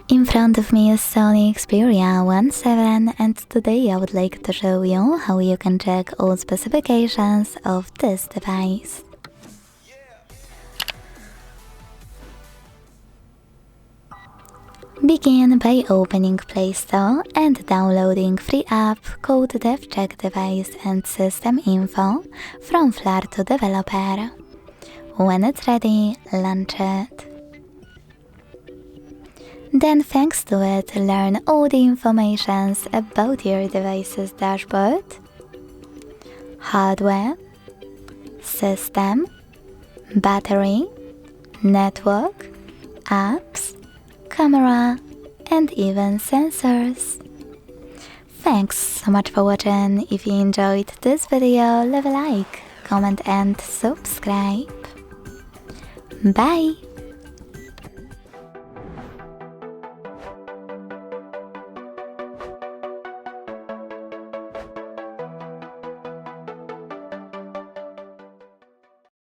In front of me is SONY Xperia VII, and today I would like to show you how you can check all specifications of this device. Begin by opening Play Store and downloading free app called DevCheck device and system info from Flar to developer. When it's ready, launch it. Then thanks to it, learn all the information about your device's dashboard, hardware, system, battery, network, apps, camera, and even sensors. Thanks so much for watching. If you enjoyed this video, leave a like, comment and subscribe. Bye!